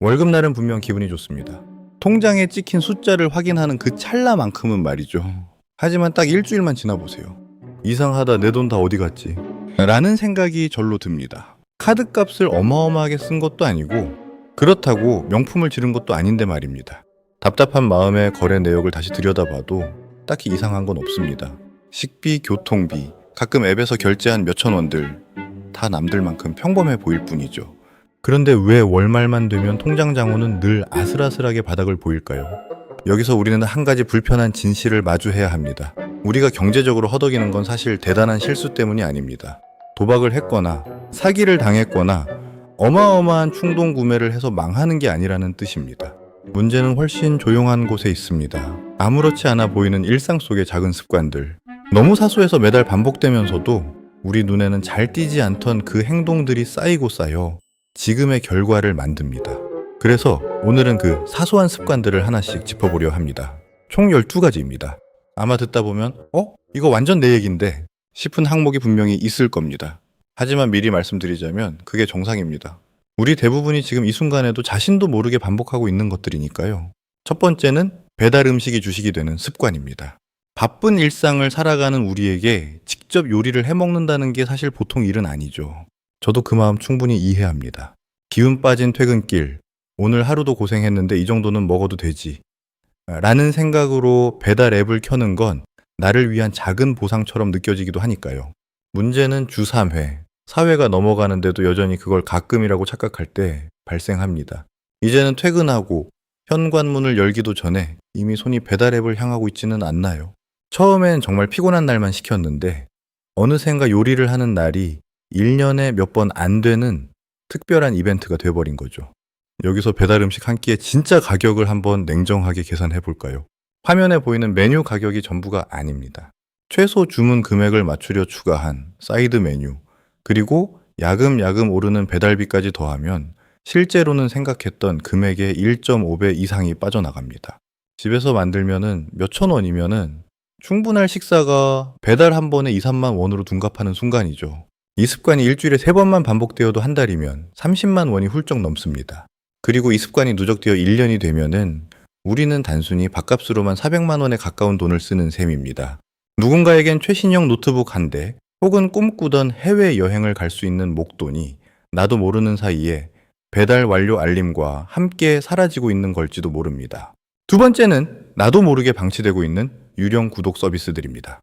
월급날은 분명 기분이 좋습니다. 통장에 찍힌 숫자를 확인하는 그 찰나만큼은 말이죠. 하지만 딱 일주일만 지나보세요. 이상하다, 내 돈 다 어디 갔지? 라는 생각이 절로 듭니다. 카드값을 어마어마하게 쓴 것도 아니고 그렇다고 명품을 지른 것도 아닌데 말입니다. 답답한 마음에 거래 내역을 다시 들여다봐도 딱히 이상한 건 없습니다. 식비, 교통비, 가끔 앱에서 결제한 몇천 원들 다 남들만큼 평범해 보일 뿐이죠. 그런데 왜 월말만 되면 통장 잔고는 늘 아슬아슬하게 바닥을 보일까요? 여기서 우리는 한 가지 불편한 진실을 마주해야 합니다. 우리가 경제적으로 허덕이는 건 사실 대단한 실수 때문이 아닙니다. 도박을 했거나 사기를 당했거나 어마어마한 충동 구매를 해서 망하는 게 아니라는 뜻입니다. 문제는 훨씬 조용한 곳에 있습니다. 아무렇지 않아 보이는 일상 속의 작은 습관들. 너무 사소해서 매달 반복되면서도 우리 눈에는 잘 띄지 않던 그 행동들이 쌓이고 쌓여 지금의 결과를 만듭니다. 그래서 오늘은 그 사소한 습관들을 하나씩 짚어보려 합니다. 총 12가지입니다. 아마 듣다 보면 이거 완전 내 얘긴데 싶은 항목이 분명히 있을 겁니다. 하지만 미리 말씀드리자면 그게 정상입니다. 우리 대부분이 지금 이 순간에도 자신도 모르게 반복하고 있는 것들이니까요. 첫 번째는 배달 음식이 주식이 되는 습관입니다. 바쁜 일상을 살아가는 우리에게 직접 요리를 해먹는다는 게 사실 보통 일은 아니죠. 저도 그 마음 충분히 이해합니다. 기운 빠진 퇴근길, 오늘 하루도 고생했는데 이 정도는 먹어도 되지 라는 생각으로 배달 앱을 켜는 건 나를 위한 작은 보상처럼 느껴지기도 하니까요. 문제는 주 3회, 4회가 넘어가는데도 여전히 그걸 가끔이라고 착각할 때 발생합니다. 이제는 퇴근하고 현관문을 열기도 전에 이미 손이 배달 앱을 향하고 있지는 않나요? 처음엔 정말 피곤한 날만 시켰는데 어느샌가 요리를 하는 날이 1년에 몇 번 안 되는 특별한 이벤트가 돼버린 거죠. 여기서 배달 음식 한 끼의 진짜 가격을 한번 냉정하게 계산해 볼까요? 화면에 보이는 메뉴 가격이 전부가 아닙니다. 최소 주문 금액을 맞추려 추가한 사이드 메뉴, 그리고 야금야금 오르는 배달비까지 더하면 실제로는 생각했던 금액의 1.5배 이상이 빠져나갑니다. 집에서 만들면은 몇천 원이면은 충분할 식사가 배달 한 번에 2, 3만 원으로 둔갑하는 순간이죠. 이 습관이 일주일에 3번만 반복되어도 한 달이면 30만 원이 훌쩍 넘습니다. 그리고 이 습관이 누적되어 1년이 되면은 우리는 단순히 밥값으로만 400만 원에 가까운 돈을 쓰는 셈입니다. 누군가에겐 최신형 노트북 한 대, 혹은 꿈꾸던 해외여행을 갈 수 있는 목돈이 나도 모르는 사이에 배달 완료 알림과 함께 사라지고 있는 걸지도 모릅니다. 두 번째는 나도 모르게 방치되고 있는 유령 구독 서비스들입니다.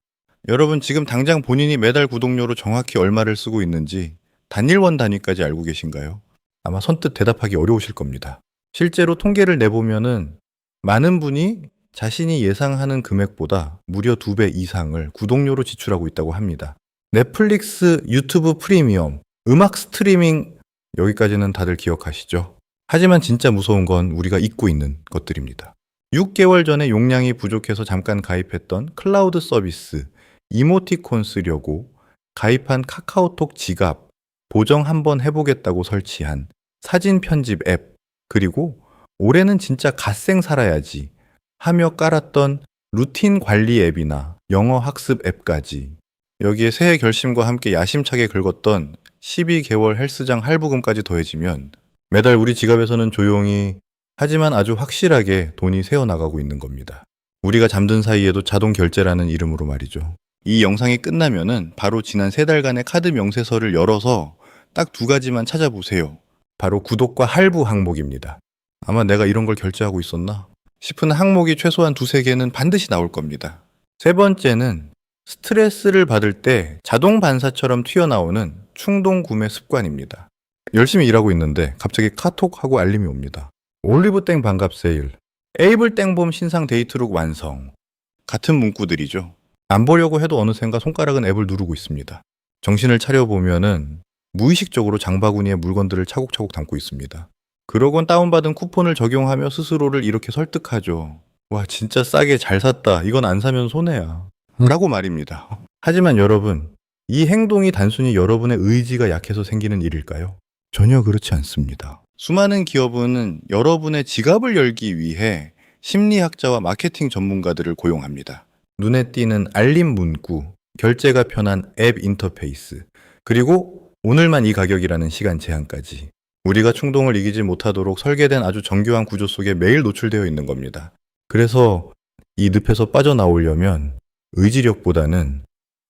여러분 지금 당장 본인이 매달 구독료로 정확히 얼마를 쓰고 있는지 단일원 단위까지 알고 계신가요? 아마 선뜻 대답하기 어려우실 겁니다. 실제로 통계를 내보면은 많은 분이 자신이 예상하는 금액보다 무려 2배 이상을 구독료로 지출하고 있다고 합니다. 넷플릭스, 유튜브 프리미엄, 음악 스트리밍 여기까지는 다들 기억하시죠? 하지만 진짜 무서운 건 우리가 잊고 있는 것들입니다. 6개월 전에 용량이 부족해서 잠깐 가입했던 클라우드 서비스, 이모티콘 쓰려고 가입한 카카오톡 지갑, 보정 한번 해보겠다고 설치한 사진 편집 앱, 그리고 올해는 진짜 갓생 살아야지 하며 깔았던 루틴 관리 앱이나 영어 학습 앱까지, 여기에 새해 결심과 함께 야심차게 긁었던 12개월 헬스장 할부금까지 더해지면 매달 우리 지갑에서는 조용히 하지만 아주 확실하게 돈이 새어나가고 있는 겁니다. 우리가 잠든 사이에도 자동 결제라는 이름으로 말이죠. 이 영상이 끝나면은 바로 지난 3달간의 카드 명세서를 열어서 딱 2가지만 찾아보세요. 바로 구독과 할부 항목입니다. 아마 내가 이런 걸 결제하고 있었나 싶은 항목이 최소한 2-3개는 반드시 나올 겁니다. 세 번째는 스트레스를 받을 때 자동 반사처럼 튀어나오는 충동 구매 습관입니다. 열심히 일하고 있는데 갑자기 카톡하고 알림이 옵니다. 올리브땡 반갑 세일, 에이블 땡봄 신상 데이트룩 완성. 같은 문구들이죠. 안 보려고 해도 어느샌가 손가락은 앱을 누르고 있습니다. 정신을 차려보면은 무의식적으로 장바구니에 물건들을 차곡차곡 담고 있습니다. 그러곤 다운받은 쿠폰을 적용하며 스스로를 이렇게 설득하죠. 와, 진짜 싸게 잘 샀다. 이건 안 사면 손해야. 라고 말입니다. 하지만 여러분, 이 행동이 단순히 여러분의 의지가 약해서 생기는 일일까요? 전혀 그렇지 않습니다. 수많은 기업은 여러분의 지갑을 열기 위해 심리학자와 마케팅 전문가들을 고용합니다. 눈에 띄는 알림 문구, 결제가 편한 앱 인터페이스, 그리고 오늘만 이 가격이라는 시간 제한까지. 우리가 충동을 이기지 못하도록 설계된 아주 정교한 구조 속에 매일 노출되어 있는 겁니다. 그래서 이 늪에서 빠져나오려면 의지력보다는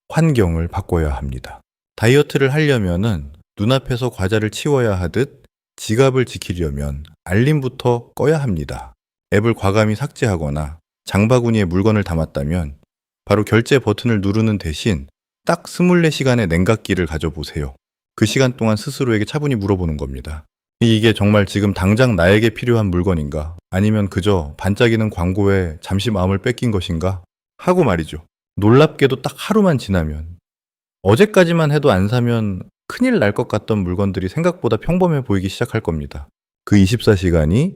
환경을 바꿔야 합니다. 다이어트를 하려면은 눈앞에서 과자를 치워야 하듯 지갑을 지키려면 알림부터 꺼야 합니다. 앱을 과감히 삭제하거나 장바구니에 물건을 담았다면 바로 결제 버튼을 누르는 대신 딱 24시간의 냉각기를 가져보세요. 그 시간 동안 스스로에게 차분히 물어보는 겁니다. 이게 정말 지금 당장 나에게 필요한 물건인가? 아니면 그저 반짝이는 광고에 잠시 마음을 뺏긴 것인가? 하고 말이죠. 놀랍게도 딱 하루만 지나면 어제까지만 해도 안 사면 큰일 날 것 같던 물건들이 생각보다 평범해 보이기 시작할 겁니다. 그 24시간이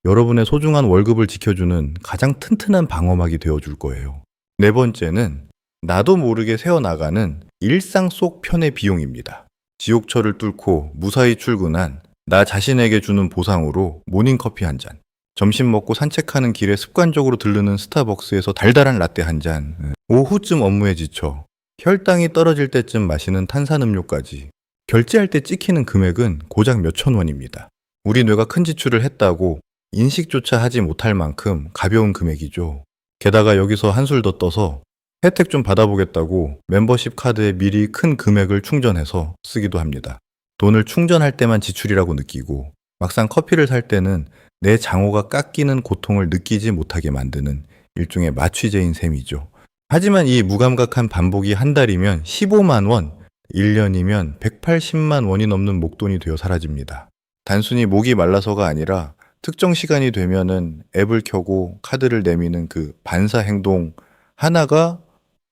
여러분의 소중한 월급을 지켜주는 가장 튼튼한 방어막이 되어줄 거예요. 네 번째는 나도 모르게 새어나가는 일상 속 편의 비용입니다. 지옥철을 뚫고 무사히 출근한 나 자신에게 주는 보상으로 모닝커피 한 잔, 점심 먹고 산책하는 길에 습관적으로 들르는 스타벅스에서 달달한 라떼 한 잔, 오후쯤 업무에 지쳐 혈당이 떨어질 때쯤 마시는 탄산음료까지 결제할 때 찍히는 금액은 고작 몇천 원입니다. 우리 뇌가 큰 지출을 했다고 인식조차 하지 못할 만큼 가벼운 금액이죠. 게다가 여기서 한술 더 떠서 혜택 좀 받아보겠다고 멤버십 카드에 미리 큰 금액을 충전해서 쓰기도 합니다. 돈을 충전할 때만 지출이라고 느끼고 막상 커피를 살 때는 내 장호가 깎이는 고통을 느끼지 못하게 만드는 일종의 마취제인 셈이죠. 하지만 이 무감각한 반복이 한 달이면 15만 원, 1년이면 180만 원이 넘는 목돈이 되어 사라집니다. 단순히 목이 말라서가 아니라 특정 시간이 되면은 앱을 켜고 카드를 내미는 그 반사 행동 하나가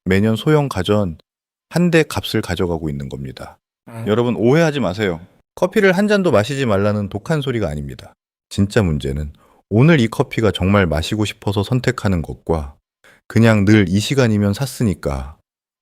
매년 소형 가전 한 대 값을 가져가고 있는 겁니다. 여러분 오해하지 마세요. 커피를 한 잔도 마시지 말라는 독한 소리가 아닙니다. 진짜 문제는 오늘 이 커피가 정말 마시고 싶어서 선택하는 것과 그냥 늘 이 시간이면 샀으니까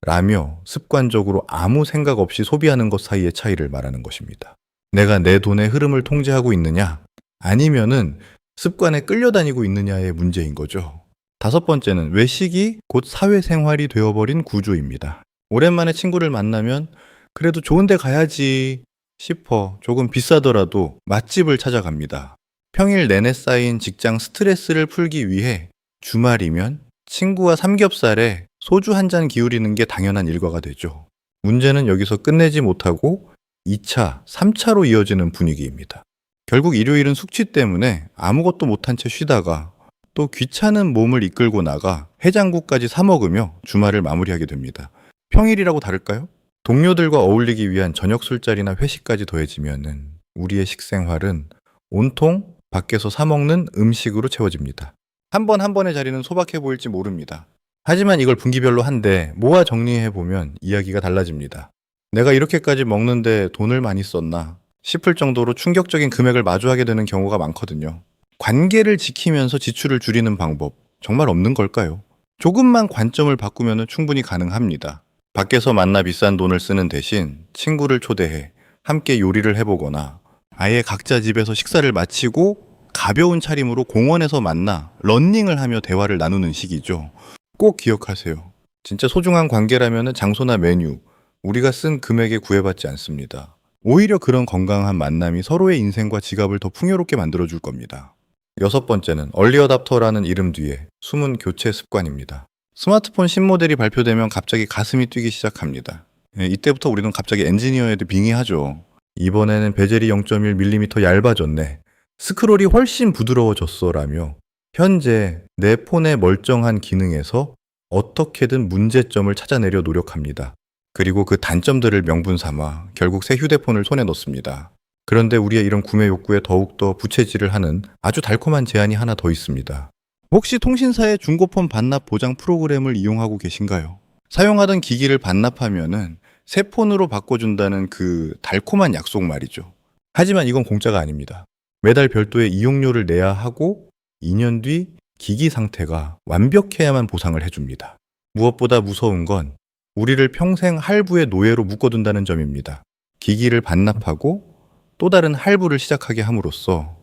라며 습관적으로 아무 생각 없이 소비하는 것 사이의 차이를 말하는 것입니다. 내가 내 돈의 흐름을 통제하고 있느냐 아니면은 습관에 끌려다니고 있느냐의 문제인 거죠. 다섯 번째는 외식이 곧 사회생활이 되어버린 구조입니다. 오랜만에 친구를 만나면 그래도 좋은 데 가야지 싶어 조금 비싸더라도 맛집을 찾아갑니다. 평일 내내 쌓인 직장 스트레스를 풀기 위해 주말이면 친구와 삼겹살에 소주 한 잔 기울이는 게 당연한 일과가 되죠. 문제는 여기서 끝내지 못하고 2차, 3차로 이어지는 분위기입니다. 결국 일요일은 숙취 때문에 아무것도 못한 채 쉬다가 또 귀찮은 몸을 이끌고 나가 해장국까지 사 먹으며 주말을 마무리하게 됩니다. 평일이라고 다를까요? 동료들과 어울리기 위한 저녁 술자리나 회식까지 더해지면은 우리의 식생활은 온통 밖에서 사 먹는 음식으로 채워집니다. 한 번 한 번의 자리는 소박해 보일지 모릅니다. 하지만 이걸 분기별로 한데 모아 정리해보면 이야기가 달라집니다. 내가 이렇게까지 먹는데 돈을 많이 썼나 싶을 정도로 충격적인 금액을 마주하게 되는 경우가 많거든요. 관계를 지키면서 지출을 줄이는 방법 정말 없는 걸까요? 조금만 관점을 바꾸면 충분히 가능합니다. 밖에서 만나 비싼 돈을 쓰는 대신 친구를 초대해 함께 요리를 해보거나 아예 각자 집에서 식사를 마치고 가벼운 차림으로 공원에서 만나 러닝을 하며 대화를 나누는 식이죠. 꼭 기억하세요. 진짜 소중한 관계라면 장소나 메뉴, 우리가 쓴 금액에 구애받지 않습니다. 오히려 그런 건강한 만남이 서로의 인생과 지갑을 더 풍요롭게 만들어줄 겁니다. 여섯 번째는 얼리어답터라는 이름 뒤에 숨은 교체 습관입니다. 스마트폰 신모델이 발표되면 갑자기 가슴이 뛰기 시작합니다. 이때부터 우리는 갑자기 엔지니어에도 빙의하죠. 이번에는 베젤이 0.1mm 얇아졌네. 스크롤이 훨씬 부드러워졌어 라며 현재 내 폰의 멀쩡한 기능에서 어떻게든 문제점을 찾아내려 노력합니다. 그리고 그 단점들을 명분 삼아 결국 새 휴대폰을 손에 넣습니다. 그런데 우리의 이런 구매 욕구에 더욱더 부채질을 하는 아주 달콤한 제안이 하나 더 있습니다. 혹시 통신사의 중고폰 반납 보장 프로그램을 이용하고 계신가요? 사용하던 기기를 반납하면은 새 폰으로 바꿔준다는 그 달콤한 약속 말이죠. 하지만 이건 공짜가 아닙니다. 매달 별도의 이용료를 내야 하고 2년 뒤 기기 상태가 완벽해야만 보상을 해줍니다. 무엇보다 무서운 건 우리를 평생 할부의 노예로 묶어둔다는 점입니다. 기기를 반납하고 또 다른 할부를 시작하게 함으로써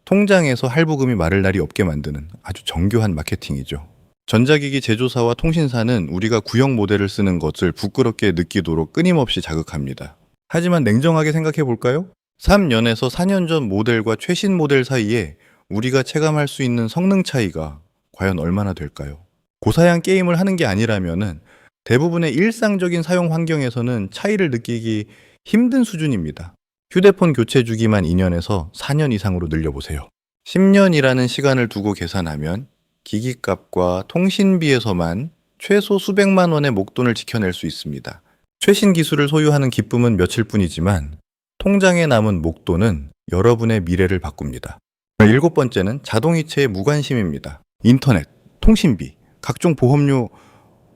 통장에서 할부금이 마를 날이 없게 만드는 아주 정교한 마케팅이죠. 전자기기 제조사와 통신사는 우리가 구형 모델을 쓰는 것을 부끄럽게 느끼도록 끊임없이 자극합니다. 하지만 냉정하게 생각해 볼까요? 3년에서 4년 전 모델과 최신 모델 사이에 우리가 체감할 수 있는 성능 차이가 과연 얼마나 될까요? 고사양 게임을 하는 게 아니라면은 대부분의 일상적인 사용 환경에서는 차이를 느끼기 힘든 수준입니다. 휴대폰 교체 주기만 2년에서 4년 이상으로 늘려보세요. 10년이라는 시간을 두고 계산하면 기기값과 통신비에서만 최소 수백만 원의 목돈을 지켜낼 수 있습니다. 최신 기술을 소유하는 기쁨은 며칠 뿐이지만 통장에 남은 목돈은 여러분의 미래를 바꿉니다. 7번째는 자동이체의 무관심입니다. 인터넷, 통신비, 각종 보험료,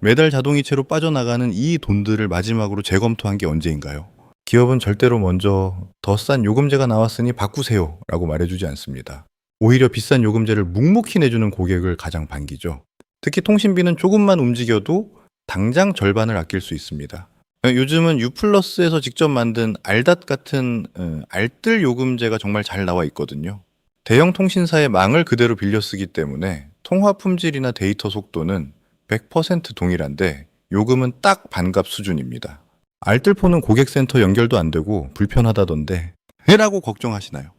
매달 자동이체로 빠져나가는 이 돈들을 마지막으로 재검토한 게 언제인가요? 기업은 절대로 먼저 더 싼 요금제가 나왔으니 바꾸세요 라고 말해주지 않습니다. 오히려 비싼 요금제를 묵묵히 내주는 고객을 가장 반기죠. 특히 통신비는 조금만 움직여도 당장 절반을 아낄 수 있습니다. 요즘은 유플러스에서 직접 만든 알닷 같은 알뜰 요금제가 정말 잘 나와 있거든요. 대형 통신사의 망을 그대로 빌려 쓰기 때문에 통화 품질이나 데이터 속도는 100% 동일한데 요금은 딱 반값 수준입니다. 알뜰폰은 고객센터 연결도 안 되고 불편하다던데 왜라고 걱정하시나요?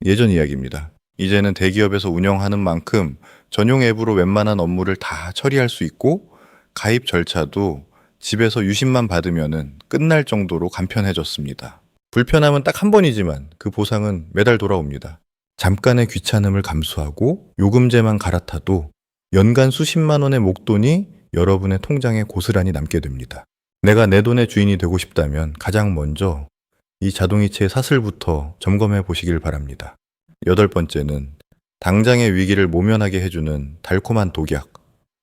예전 이야기입니다. 이제는 대기업에서 운영하는 만큼 전용 앱으로 웬만한 업무를 다 처리할 수 있고 가입 절차도 집에서 유심만 받으면 끝날 정도로 간편해졌습니다. 불편함은 딱 한 번이지만 그 보상은 매달 돌아옵니다. 잠깐의 귀찮음을 감수하고 요금제만 갈아타도 연간 수십만 원의 목돈이 여러분의 통장에 고스란히 남게 됩니다. 내가 내 돈의 주인이 되고 싶다면 가장 먼저 이 자동이체의 사슬부터 점검해 보시길 바랍니다. 8번째는 당장의 위기를 모면하게 해주는 달콤한 독약,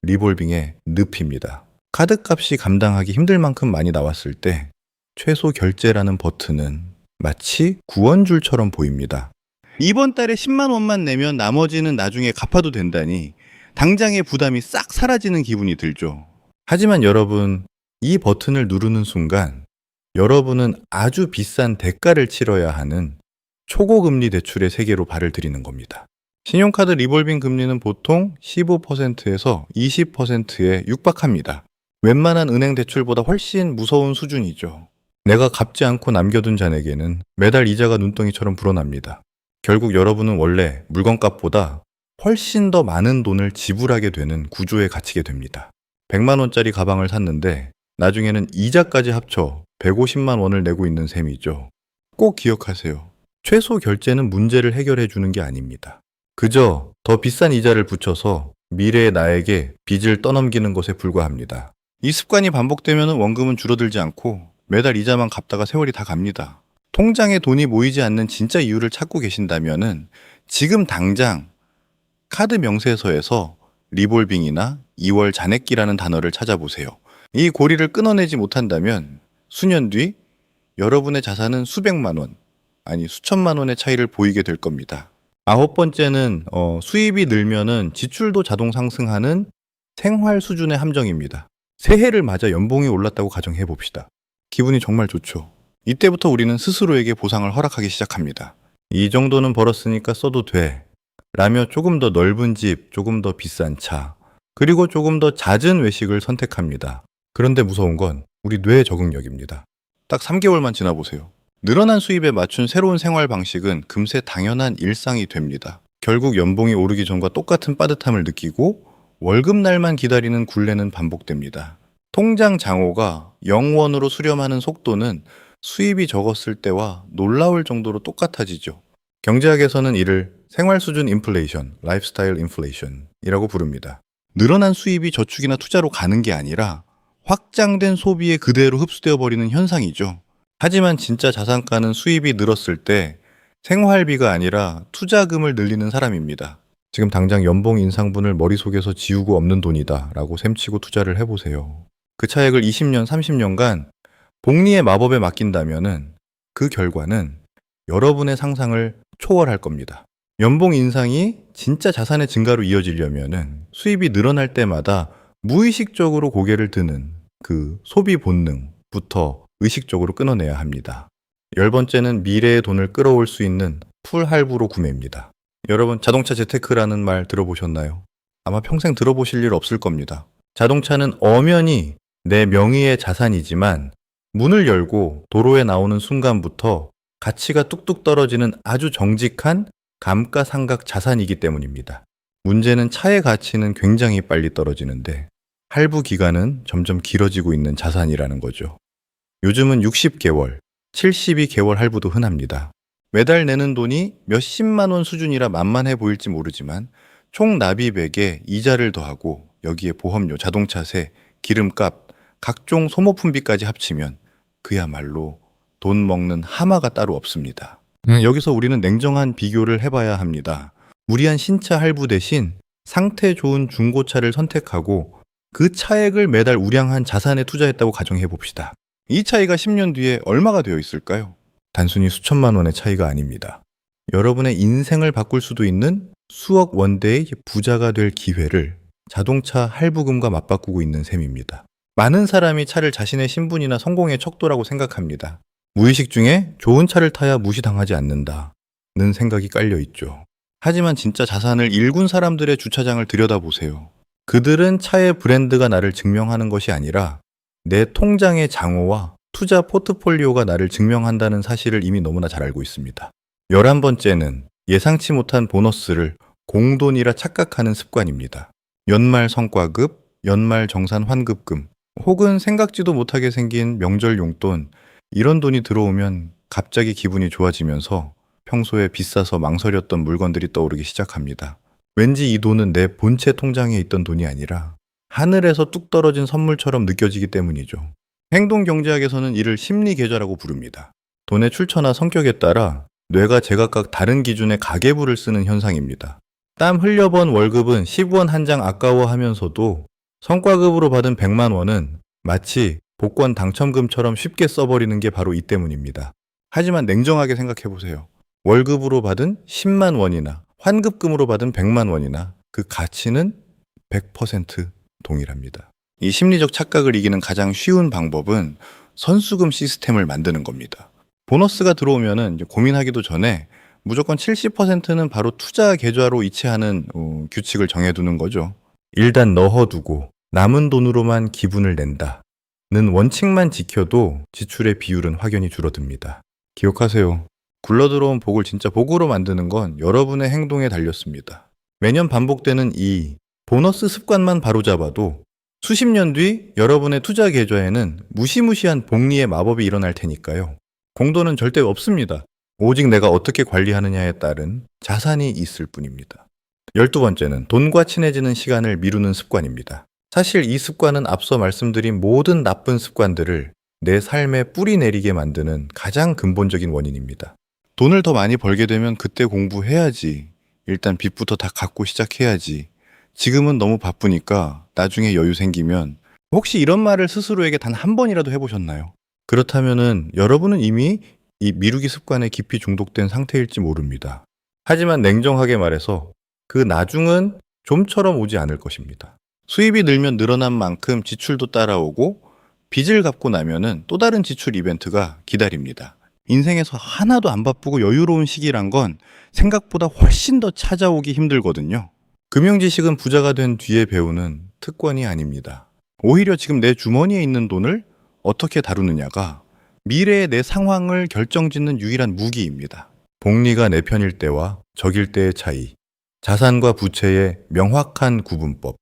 리볼빙의 늪입니다. 카드값이 감당하기 힘들 만큼 많이 나왔을 때 최소 결제라는 버튼은 마치 구원줄처럼 보입니다. 이번 달에 10만 원만 내면 나머지는 나중에 갚아도 된다니 당장의 부담이 싹 사라지는 기분이 들죠. 하지만 여러분, 이 버튼을 누르는 순간 여러분은 아주 비싼 대가를 치러야 하는 초고금리 대출의 세계로 발을 들이는 겁니다. 신용카드 리볼빙 금리는 보통 15%에서 20%에 육박합니다. 웬만한 은행 대출보다 훨씬 무서운 수준이죠. 내가 갚지 않고 남겨둔 잔액에는 매달 이자가 눈덩이처럼 불어납니다. 결국 여러분은 원래 물건값보다 훨씬 더 많은 돈을 지불하게 되는 구조에 갇히게 됩니다. 100만 원짜리 가방을 샀는데 나중에는 이자까지 합쳐 150만 원을 내고 있는 셈이죠. 꼭 기억하세요. 최소 결제는 문제를 해결해 주는 게 아닙니다. 그저 더 비싼 이자를 붙여서 미래의 나에게 빚을 떠넘기는 것에 불과합니다. 이 습관이 반복되면 원금은 줄어들지 않고 매달 이자만 갚다가 세월이 다 갑니다. 통장에 돈이 모이지 않는 진짜 이유를 찾고 계신다면 지금 당장 카드 명세서에서 리볼빙이나 2월 잔액기라는 단어를 찾아보세요. 이 고리를 끊어내지 못한다면 수년 뒤 여러분의 자산은 수백만 원, 아니 수천만 원의 차이를 보이게 될 겁니다. 9번째는 수입이 늘면은 지출도 자동 상승하는 생활 수준의 함정입니다. 새해를 맞아 연봉이 올랐다고 가정해 봅시다. 기분이 정말 좋죠. 이때부터 우리는 스스로에게 보상을 허락하기 시작합니다. 이 정도는 벌었으니까 써도 돼. 라며 조금 더 넓은 집, 조금 더 비싼 차, 그리고 조금 더 잦은 외식을 선택합니다. 그런데 무서운 건 우리 뇌 적응력입니다. 딱 3개월만 지나보세요. 늘어난 수입에 맞춘 새로운 생활 방식은 금세 당연한 일상이 됩니다. 결국 연봉이 오르기 전과 똑같은 빠듯함을 느끼고 월급날만 기다리는 굴레는 반복됩니다. 통장 장호가 0원으로 수렴하는 속도는 수입이 적었을 때와 놀라울 정도로 똑같아지죠. 경제학에서는 이를 생활 수준 인플레이션, 라이프스타일 인플레이션이라고 부릅니다. 늘어난 수입이 저축이나 투자로 가는 게 아니라 확장된 소비에 그대로 흡수되어 버리는 현상이죠. 하지만 진짜 자산가는 수입이 늘었을 때 생활비가 아니라 투자금을 늘리는 사람입니다. 지금 당장 연봉 인상분을 머릿속에서 지우고 없는 돈이다 라고 셈치고 투자를 해보세요. 그 차액을 20년, 30년간 복리의 마법에 맡긴다면은 그 결과는 여러분의 상상을 초월할 겁니다. 연봉 인상이 진짜 자산의 증가로 이어지려면은 수입이 늘어날 때마다 무의식적으로 고개를 드는 그 소비 본능부터 의식적으로 끊어내야 합니다. 10번째는 미래의 돈을 끌어올 수 있는 풀 할부로 구매입니다. 여러분, 자동차 재테크라는 말 들어보셨나요? 아마 평생 들어보실 일 없을 겁니다. 자동차는 엄연히 내 명의의 자산이지만 문을 열고 도로에 나오는 순간부터 가치가 뚝뚝 떨어지는 아주 정직한 감가상각 자산이기 때문입니다. 문제는 차의 가치는 굉장히 빨리 떨어지는데 할부 기간은 점점 길어지고 있는 자산이라는 거죠. 요즘은 60개월, 72개월 할부도 흔합니다. 매달 내는 돈이 몇십만 원 수준이라 만만해 보일지 모르지만 총 납입액에 이자를 더하고 여기에 보험료, 자동차세, 기름값, 각종 소모품비까지 합치면 그야말로 돈 먹는 하마가 따로 없습니다. 여기서 우리는 냉정한 비교를 해봐야 합니다. 무리한 신차 할부 대신 상태 좋은 중고차를 선택하고 그 차액을 매달 우량한 자산에 투자했다고 가정해 봅시다. 이 차이가 10년 뒤에 얼마가 되어 있을까요? 단순히 수천만 원의 차이가 아닙니다. 여러분의 인생을 바꿀 수도 있는 수억 원대의 부자가 될 기회를 자동차 할부금과 맞바꾸고 있는 셈입니다. 많은 사람이 차를 자신의 신분이나 성공의 척도라고 생각합니다. 무의식 중에 좋은 차를 타야 무시당하지 않는다는 생각이 깔려 있죠. 하지만 진짜 자산을 일군 사람들의 주차장을 들여다보세요. 그들은 차의 브랜드가 나를 증명하는 것이 아니라 내 통장의 장호와 투자 포트폴리오가 나를 증명한다는 사실을 이미 너무나 잘 알고 있습니다. 11번째는 예상치 못한 보너스를 공돈이라 착각하는 습관입니다. 연말 성과급, 연말 정산 환급금, 혹은 생각지도 못하게 생긴 명절 용돈, 이런 돈이 들어오면 갑자기 기분이 좋아지면서 평소에 비싸서 망설였던 물건들이 떠오르기 시작합니다. 왠지 이 돈은 내 본체 통장에 있던 돈이 아니라 하늘에서 뚝 떨어진 선물처럼 느껴지기 때문이죠. 행동경제학에서는 이를 심리계좌라고 부릅니다. 돈의 출처나 성격에 따라 뇌가 제각각 다른 기준의 가계부를 쓰는 현상입니다. 땀 흘려번 월급은 10원 한 장 아까워하면서도 성과급으로 받은 100만 원은 마치 복권 당첨금처럼 쉽게 써버리는 게 바로 이 때문입니다. 하지만 냉정하게 생각해보세요. 월급으로 받은 10만 원이나 환급금으로 받은 100만 원이나 그 가치는 100% 동일합니다. 이 심리적 착각을 이기는 가장 쉬운 방법은 선수금 시스템을 만드는 겁니다. 보너스가 들어오면은 고민하기도 전에 무조건 70%는 바로 투자 계좌로 이체하는 규칙을 정해두는 거죠. 일단 넣어두고 남은 돈으로만 기분을 낸다는 원칙만 지켜도 지출의 비율은 확연히 줄어듭니다. 기억하세요. 굴러들어온 복을 진짜 복으로 만드는 건 여러분의 행동에 달렸습니다. 매년 반복되는 이 보너스 습관만 바로잡아도 수십 년 뒤 여러분의 투자 계좌에는 무시무시한 복리의 마법이 일어날 테니까요. 공돈은 절대 없습니다. 오직 내가 어떻게 관리하느냐에 따른 자산이 있을 뿐입니다. 12번째는 돈과 친해지는 시간을 미루는 습관입니다. 사실 이 습관은 앞서 말씀드린 모든 나쁜 습관들을 내 삶에 뿌리 내리게 만드는 가장 근본적인 원인입니다. 돈을 더 많이 벌게 되면 그때 공부해야지. 일단 빚부터 다 갚고 시작해야지. 지금은 너무 바쁘니까 나중에 여유 생기면, 혹시 이런 말을 스스로에게 단 한 번이라도 해보셨나요? 그렇다면은 여러분은 이미 이 미루기 습관에 깊이 중독된 상태일지 모릅니다. 하지만 냉정하게 말해서 그 나중은 좀처럼 오지 않을 것입니다. 수입이 늘면 늘어난 만큼 지출도 따라오고 빚을 갚고 나면은 또 다른 지출 이벤트가 기다립니다. 인생에서 하나도 안 바쁘고 여유로운 시기란 건 생각보다 훨씬 더 찾아오기 힘들거든요. 금융지식은 부자가 된 뒤에 배우는 특권이 아닙니다. 오히려 지금 내 주머니에 있는 돈을 어떻게 다루느냐가 미래의 내 상황을 결정짓는 유일한 무기입니다. 복리가 내 편일 때와 적일 때의 차이, 자산과 부채의 명확한 구분법,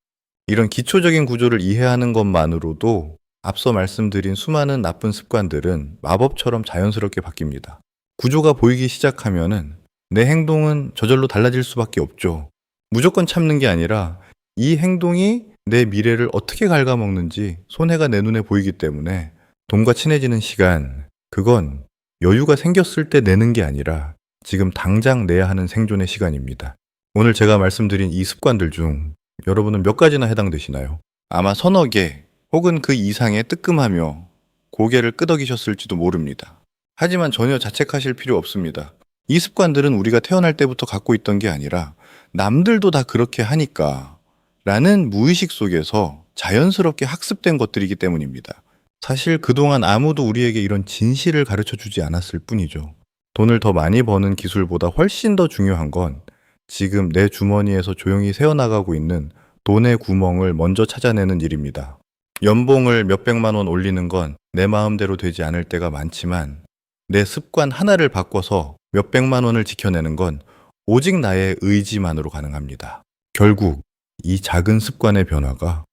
이런 기초적인 구조를 이해하는 것만으로도 앞서 말씀드린 수많은 나쁜 습관들은 마법처럼 자연스럽게 바뀝니다. 구조가 보이기 시작하면은 내 행동은 저절로 달라질 수밖에 없죠. 무조건 참는 게 아니라 이 행동이 내 미래를 어떻게 갉아먹는지 손해가 내 눈에 보이기 때문에 돈과 친해지는 시간, 그건 여유가 생겼을 때 내는 게 아니라 지금 당장 내야 하는 생존의 시간입니다. 오늘 제가 말씀드린 이 습관들 중 여러분은 몇 가지나 해당되시나요? 아마 서너 개 혹은 그 이상에 뜨끔하며 고개를 끄덕이셨을지도 모릅니다. 하지만 전혀 자책하실 필요 없습니다. 이 습관들은 우리가 태어날 때부터 갖고 있던 게 아니라 남들도 다 그렇게 하니까 라는 무의식 속에서 자연스럽게 학습된 것들이기 때문입니다. 사실 그동안 아무도 우리에게 이런 진실을 가르쳐 주지 않았을 뿐이죠. 돈을 더 많이 버는 기술보다 훨씬 더 중요한 건 지금 내 주머니에서 조용히 새어나가고 있는 돈의 구멍을 먼저 찾아내는 일입니다. 연봉을 몇백만 원 올리는 건 내 마음대로 되지 않을 때가 많지만 내 습관 하나를 바꿔서 몇백만 원을 지켜내는 건 오직 나의 의지만으로 가능합니다. 결국 이 작은 습관의 변화가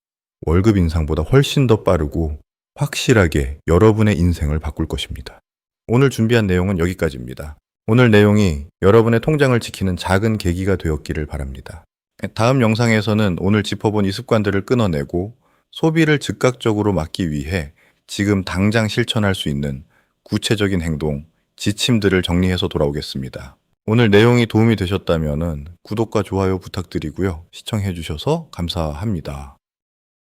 월급 인상보다 훨씬 더 빠르고 확실하게 여러분의 인생을 바꿀 것입니다. 오늘 준비한 내용은 여기까지입니다. 오늘 내용이 여러분의 통장을 지키는 작은 계기가 되었기를 바랍니다. 다음 영상에서는 오늘 짚어본 이 습관들을 끊어내고 소비를 즉각적으로 막기 위해 지금 당장 실천할 수 있는 구체적인 행동, 지침들을 정리해서 돌아오겠습니다. 오늘 내용이 도움이 되셨다면 구독과 좋아요 부탁드리고요. 시청해 주셔서 감사합니다.